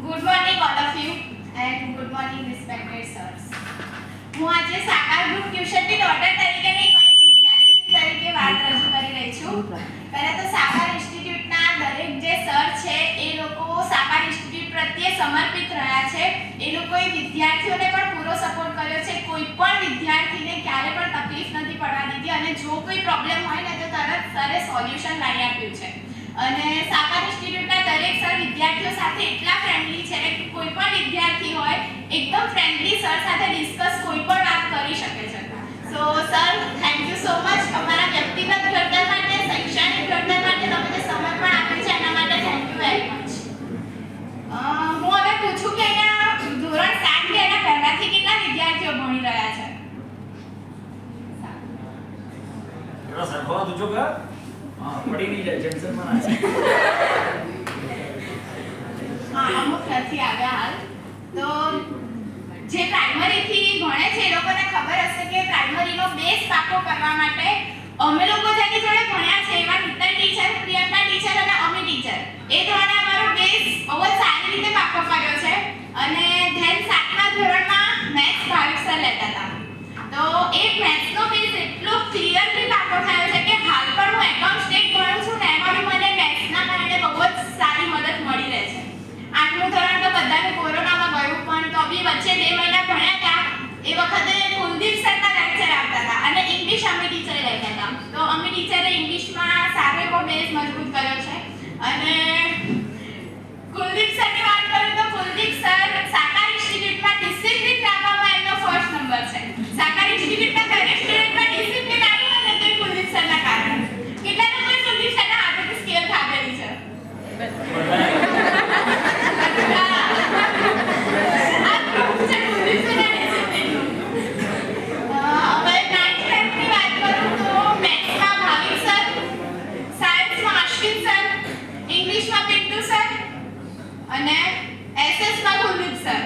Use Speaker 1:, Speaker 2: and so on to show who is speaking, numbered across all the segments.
Speaker 1: Good morning all of you and good morning respected sirs. હું આજે સાકાર group ટ્યુશનની daughter તરીકે નહીં પણ એક વિદ્યાર્થી તરીકે વાત રજૂ કરી રહી છું. પહેલા તો સાકાર ઇન્સ્ટિટ્યૂટના દરેક જે સર છે એ લોકો સાકાર ઇન્સ્ટિટ્યૂટ પ્રત્યે સમર્પિત રહ્યા છે. એ લોકોએ વિદ્યાર્થીઓને પણ પૂરો સપોર્ટ કર્યો છે. કોઈ પણ વિદ્યાર્થીને ક્યારે પણ તકલીફ નથી પડવા દીધી અને જો કોઈ પ્રોબ્લેમ હોય ને તો તરત સરે સોલ્યુશન લાવી આપ્યું છે. અને સાકાર ઇન્સ્ટિટ્યૂટના દરેક સર વિદ્યાર્થીઓ સાથે એટલા ફ્રેન્ડલી છે કે કોઈ પણ વિદ્યાર્થી હોય એકદમ ફ્રેન્ડલી સર સાથે ડિસ્કસ કોઈ પણ વાત કરી શકે છે. સો sir thank you so much અમારા વ્યક્તિગત ઘડતર માટે, શૈક્ષણિક ઘડતર માટે તમે જે સમર્પણ આપ્યું છે એના માટે થેન્ક યુ વેરી મચ. હું હવે પૂછું કે અહીંયા ધોરણ 7 કે એના પહેલાથી કેટલા વિદ્યાર્થીઓ ભણી રહ્યા છે?
Speaker 2: જરા સરખો તુજો કર. પડી નહીં જાય જંક્શનમાં ના
Speaker 1: અમુક નથી આવ્યા હાલ. તો જે પ્રાઇમરી થી ભણે છે એ લોકોને ખબર હશે કે પ્રાઇમરીનો બેઝ પાકો કરવા માટે અમે લોકો જેની જોડે ભણ્યા છે એમાં મિત્તલ ટીચર, પ્રિયંકા ટીચર અને અમી ટીચર એ દ્વારા અમારો બેઝ બહુ જ સારી રીતે પાકો કર્યો છે. અને ધેન 7મા ધોરણમાં મેથ્સ ભાવિક સર લેતા હતા. તો એ મેથ્સનો બેઝ એટલો ક્લિયરલી પાકો થયો છે કે હાલ પણ હું એકાઉન્ટ સ્ટેટ ભણું છું ને એમાં બી મને મેથ્સના કારણે બહુ જ સારી મદદ મળી રહે છે. 8મું ધોરણ તો બધાને કોરોનામાં ગયું પણ તો બી વચ્ચે 2 મહિના ભણ્યા હતા. એ વખતે કુલદીપ સરના લેક્ચર આવતા હતા અને ઇંગ્લિશ અમી ટીચરે લેતા હતા. તો અમી ટીચરે ઇંગ્લિશમાં સારો એવો બેઝ મજબૂત કર્યો છે. અને કુલદીપ સરની વાત કરું તો કુલદીપ સર સાકાર ઇન્સ્ટિટ્યૂટમાં ડિસિપ્લિન રાખવામાં એમનો ફર્સ્ટ નંબર છે. સાકાર ઇન્સ્ટિટ્યૂટમાં દરેક સ્ટુડન્ટમાં ડિસિપ્લિન આવ્યું હોય ને તો એ કુલદીપ સરના કારણે. કેટલા લોકોએ કુલદીપ સરના હાથેથી સ્કેલ ખાધેલી છે? અને એસએસ માં કુલદીપ સર.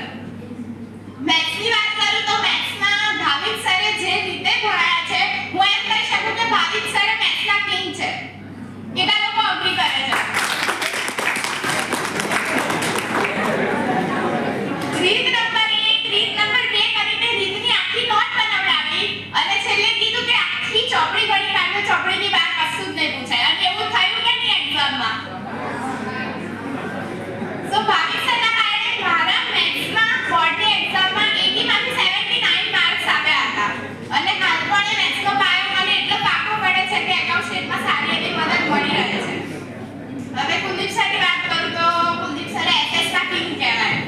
Speaker 1: મેથ્સની વાત કરું તો મેથ્સમાં ભાવિક સરે જે રીતે ભણાયા છે હું એમ કહી શકું કે ભાવિક સર મેથ્સના કિંગ છે. કેટલા લોકો અગ્રી કરે છે? રીત નંબર 1, રીત નંબર 2 કરીને રીતની આખી નોટ બનાવડાવી અને છેલ્લે કીધું કે આખી ચોપડી ભણી કાઢો, ચોપડીની બહાર કશું જ નહીં પૂછાય. અને એવું થયું કે નહીં એક્ઝામમાં? So ભાવિક સરના કારણે મારા મેથ્સમાં બોર્ડની એક્ઝામમાં 80 માંથી 79 માર્ક્સ આવ્યા હતા. અને હાલ પણ એ મેથ્સનો પાયો મને એટલો પાકો પડે છે કે એકાઉન્ટ સ્ટેટમાં સારી એવી મદદ મળી રહે છે. હવે કુલદીપ સરની વાત કરું તો કુલદીપ સર એસએસના કિંગ કહેવાય.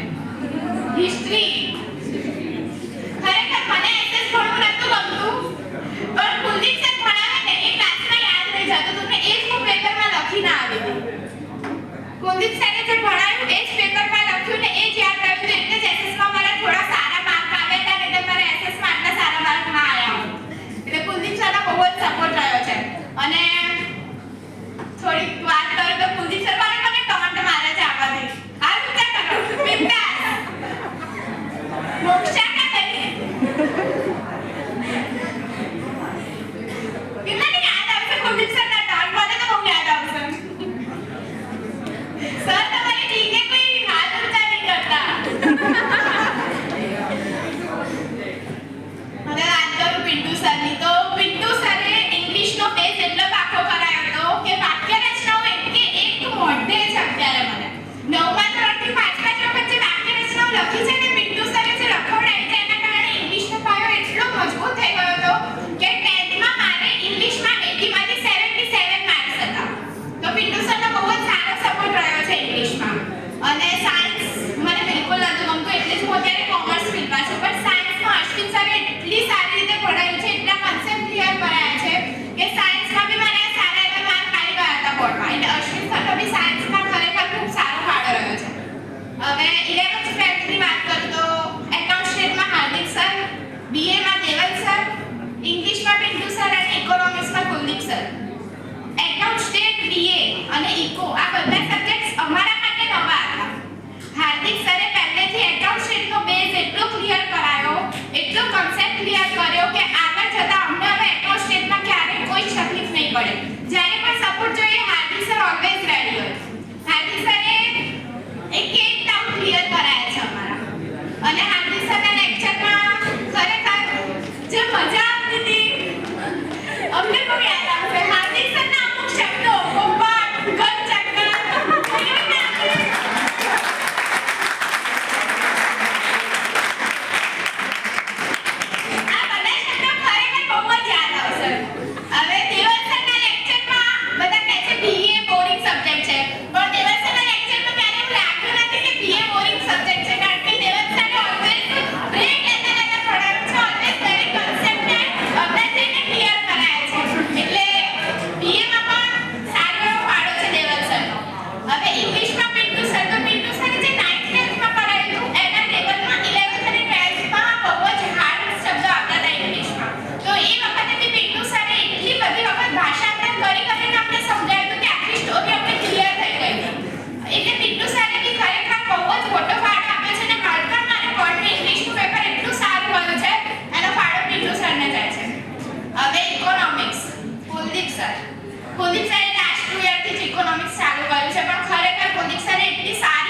Speaker 1: હિસ્ટ્રી ખરેખર મને એસએસ ભણવું નતું ગમતું પણ કુલદીપ સર ભણાવે ને એ ક્લાસમાં યાદ રહી જતું હતું ને એ જ હું પેપરમાં લખીને આવી હતી. કુલદીપ સરે જે ભણાવ્યું એ જ પેપરમાં લખ્યું ને એ જ યાદ રહ્યું એટલે જ એસએસમાં મારા થોડા સારા માર્ક આવ્યા હતા ને એટલે મારા એસએસમાં આટલા સારા માર્ક ના આવ્યા. એટલે કુલદીપ સરનો બહુ જ સપોર્ટ રહ્યો છે. અને થોડીક વાત કરું તો કુલદીપ સર મને ટોન્ટ મારે છે આવાથી. હાલ ઉત્તર કરો બિંદાસ મોક્ષા કે નહીં કેટલાને યાદ આવશે કુલદીપ સરના ટોન્ટ? મને તો બહુ યાદ આવશે. સર તમારી ટીકે કોઈ હાથ ઊંચા નહીં કરતા. હવે વાત કરું પિન્ટુ સરની તો પિન્ટુ સરે ઇંગ્લિશનો બેઝ એટલો પાકો કરાયો હતો કે વાક્ય રચનાઓ એક મોઢે છે અત્યારે મને. 9મા ધોરણથી 5મા ધોરણ વચ્ચે વાક્ય રચનાઓ લખી છે ને પિન્ટુ સરે જે લખવડાવી છે એના કારણે ઇંગ્લિશનો પાયો એટલો મજબૂત થઈ ગયો હતો કે 10થમાં મારે ઇંગ્લિશમાં 80 માંથી 77 માર્ક્સ હતા. તો પિન્ટુ સરનો બહુ જ સારો સપોર્ટ રહ્યો છે ઇંગ્લિશમાં. અને સાયન્સ મને બિલકુલ નતું ગમતું એટલે જ હું અત્યારે કોમર્સ ફિલ્ડમાં છું. પણ સાયન્સમાં અશ્વિન સરે એટલી સારી રીતે ભણાવ્યું છે, એટલા કોન્સેપ્ટ ક્લિયર કરાયા છે કે સાયન્સમાં બી મને સારા એવા માર્ક આવી ગયા હતા બોર્ડમાં. એટલે અશ્વિન સરનો બી સાયન્સમાં ખરેખર ખૂબ સારો ફાળો રહ્યો છે. હવે 11th 12thની વાત કરું તો એકાઉન્ટ સ્ટેટમાં હાર્દિક સર, બીએમાં દેવલ સર, ઇંગ્લિશમાં પિન્ટુ સર અને ઇકોનોમિક્સમાં Kuldeep sir. Account state, BA અને ઇકો આ બધા સબ્જેક્ટ્સ અમારા માટે નવા હતા. હાર્દિક સરે પહેલેથી એકાઉન્ટ સ્ટેટનો બેઝ એટલો ક્લિયર કરાયો, એટલો કોન્સેપ્ટ ક્લિયર કર્યો કે આગળ જતા અમને હવે એકાઉન્ટ સ્ટેટમાં ક્યારેય કોઈ તકલીફ નહીં પડે. જ્યારે પણ સપોર્ટ જોઈએ હાર્દિક સર ઓલવેઝ રેડી હોય. હાર્દિક સરે એક ડાઉટ ક્લિયર છે પણ ખરેખર મોદિક સરે એટલી સારી